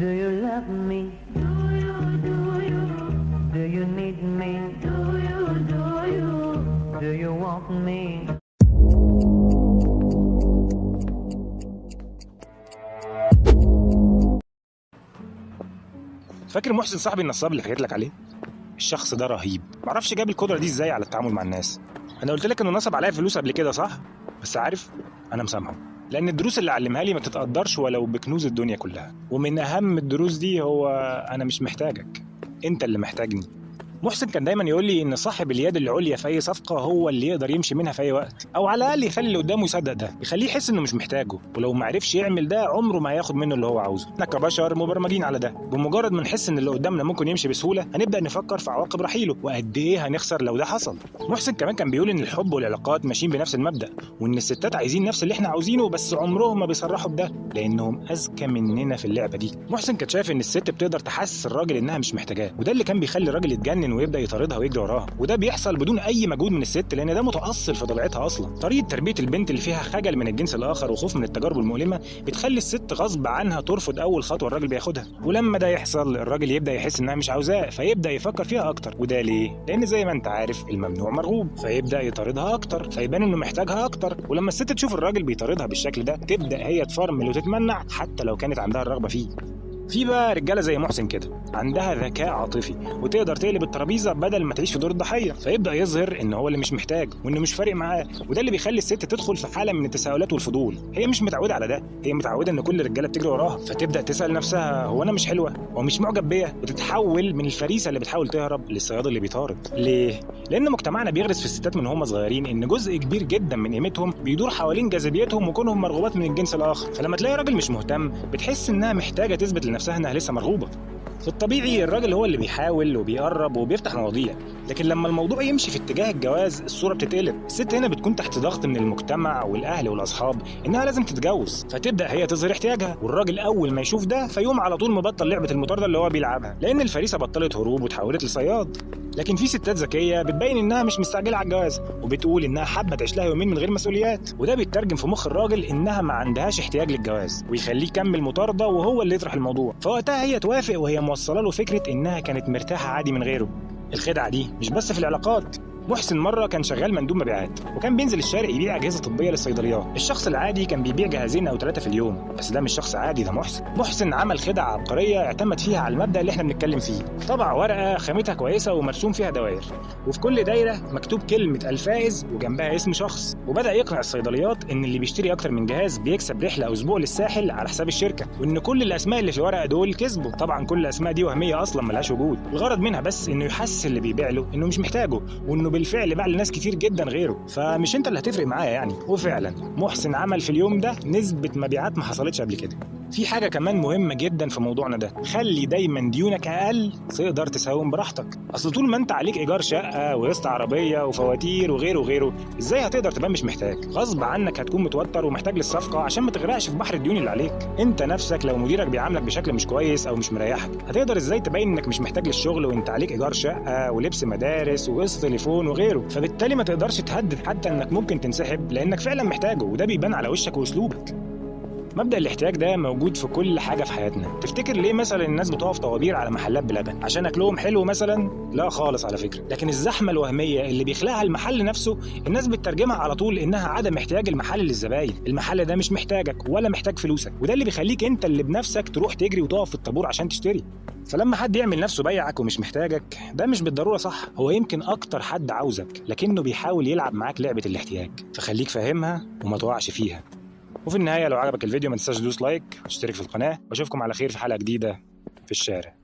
Do you love me? Do you? Do you need me? Do you? Do you want me? فاكر محسن صاحبي النصاب اللي حكيت لك عليه؟ الشخص ده رهيب، معرفش جاب القدره دي ازاي على التعامل مع الناس. انا قلت لك انه نصب عليا فلوس قبل كده صح؟ بس عارف انا مسامحه، لان الدروس اللي علمها لي ما تتقدرش ولو بكنوز الدنيا كلها. ومن اهم الدروس دي هو انا مش محتاجك، انت اللي محتاجني. محسن كان دايما يقول لي ان صاحب اليد العليا في اي صفقه هو اللي يقدر يمشي منها في اي وقت، او على الاقل يخلي اللي قدامه يصدق ده، يخليه يحس انه مش محتاجه. ولو ما عرفش يعمل ده عمره ما هياخد منه اللي هو عاوزه. احنا كبشر مبرمجين على ده، بمجرد ما نحس ان اللي قدامنا ممكن يمشي بسهوله هنبدا نفكر في عواقب رحيله وقد ايه هنخسر لو ده حصل. محسن كمان كان بيقول ان الحب والعلاقات ماشيين بنفس المبدا، وان الستات عايزين نفس اللي احنا عاوزينه بس عمرهم ما بيصرحوا بده لانهم اذكى مننا في اللعبه دي. محسن كان شايف ان الست بتقدر تحسس الراجل انها مش محتاجاه، وده اللي كان بيخلي الراجل يتجنن ويبدا يطاردها ويجري وراها، وده بيحصل بدون اي مجهود من الست لان ده متاصل في طبيعتها اصلا. طريقه تربيه البنت اللي فيها خجل من الجنس الاخر وخوف من التجارب المؤلمه بتخلي الست غصب عنها ترفض اول خطوه الراجل بياخدها، ولما ده يحصل الراجل يبدا يحس انها مش عاوزاه فيبدا يفكر فيها اكتر. وده ليه؟ لان زي ما انت عارف الممنوع مرغوب، فيبدا يطاردها اكتر فيبان انه محتاجها اكتر. ولما الست تشوف الراجل بيطاردها بالشكل ده تبدا هي تفرمل وتتمنع حتى لو كانت عندها الرغبه فيه. في بقى رجاله زي محسن كده عندها ذكاء عاطفي وتقدر تقلب الترابيزه بدل ما تعيش في دور الضحيه، فيبدا يظهر ان هو اللي مش محتاج وانه مش فارق معاه. وده اللي بيخلي الست تدخل في حاله من التساؤلات والفضول. هي مش متعوده على ده، هي متعوده ان كل الرجاله بتجري وراها، فتبدا تسال نفسها هو انا مش حلوه؟ هو مش معجب بيا؟ وتتحول من الفريسه اللي بتحاول تهرب للصياد اللي بيطارد. ليه؟ لان مجتمعنا بيغرس في الستات من هم صغيرين ان جزء كبير جدا من قيمتهم بيدور حوالين جاذبيتهم وكونهم مرغوبات من الجنس الاخر. فلما تلاقي راجل مش مهتم بتحس انها محتاجه تثبت لنفسها انها لسه مرغوبه. في الطبيعي الراجل هو اللي بيحاول وبيقرب وبيفتح مواضيع، لكن لما الموضوع يمشي في اتجاه الجواز الصورة بتتقلب. الست هنا بتكون تحت ضغط من المجتمع والأهل والأصحاب إنها لازم تتجوز، فتبدأ هي تظهر احتياجها، والراجل أول ما يشوف ده فيقوم على طول مبطل لعبة المطاردة اللي هو بيلعبها، لأن الفريسة بطلت هروب وتحولت لصياد. لكن في ستات ذكية بتبين إنها مش مستعجلة على الجواز، وبتقول إنها حابة تعيش لها يومين من غير مسؤوليات، وده بيترجم في مخ الراجل إنها ما عندهاش احتياج للجواز، ويخليه يكمل مطاردة وهو اللي يطرح الموضوع. فوقتها هي توافق وهي موصلة له فكرة إنها كانت مرتاحة عادي من غيره. الخدعة دي مش بس في العلاقات. محسن مرة كان شغال مندوب مبيعات، وكان بينزل الشارع يبيع أجهزة طبية للصيدليات. الشخص العادي كان بيبيع جهازين أو 3 في اليوم، بس ده مش شخص عادي، ده محسن. محسن عمل خدعة عبقرية اعتمد فيها على المبدأ اللي احنا بنتكلم فيه. طبع ورقة خامتها كويسة ومرسوم فيها دوائر، وفي كل دايرة مكتوب كلمة الفائز وجنبها اسم شخص، وبدأ يقنع الصيدليات إن اللي بيشتري أكتر من جهاز بيكسب رحلة أو أسبوع للساحل على حساب الشركة، وإن كل الأسماء اللي في الورقة دول كسبوا. طبعا كل الأسماء دي وهمية أصلا ملهاش وجود، الغرض منها بس إنه يحسس اللي بيبيع له إنه مش محتاجه، وإنه بالفعل باع لناس كتير جدا غيره، فمش انت اللي هتفرق معايا يعني. وفعلا محسن عمل في اليوم ده نسبة مبيعات ما حصلتش قبل كده. في حاجة كمان مهمة جدا في موضوعنا ده، خلي دايما ديونك أقل تقدر تساوم براحتك. أصل طول ما أنت عليك إيجار شقة وقسط عربية وفواتير وغيره وغيره، إزاي هتقدر تبقى مش محتاج؟ غصب عنك هتكون متوتر ومحتاج للصفقة عشان ما تغرقش في بحر الديون اللي عليك. أنت نفسك لو مديرك بيعاملك بشكل مش كويس أو مش مريحك هتقدر إزاي تبين إنك مش محتاج للشغل وأنت عليك إيجار شقة ولبس مدارس وقسط تليفون وغيره؟ فبالتالي ما تقدرش تهدد حتى إنك ممكن تنسحب لأنك فعلا محتاجه، وده بيبان على وشك وأسلوبك. مبدأ الاحتياج ده موجود في كل حاجة في حياتنا. تفتكر ليه مثلا الناس بتقف طوابير على محلات بلبن؟ عشان أكلهم حلو مثلا؟ لا خالص على فكرة. لكن الزحمة الوهمية اللي بيخلقها المحل نفسه الناس بتترجمها على طول إنها عدم احتياج المحل للزباين. المحل ده مش محتاجك ولا محتاج فلوسك، وده اللي بيخليك أنت اللي بنفسك تروح تجري وتقف في الطابور عشان تشتري. فلما حد يعمل نفسه بيعك ومش محتاجك ده مش بالضرورة صح، هو يمكن أكتر حد عاوزك لكنه بيحاول يلعب معاك لعبة الاحتياج، فخليك فاهمها وما تقعش فيها. وفي النهاية لو عجبك الفيديو ما تنساش تدوس لايك وتشترك في القناة، واشوفكم على خير في حلقة جديدة في الشارع.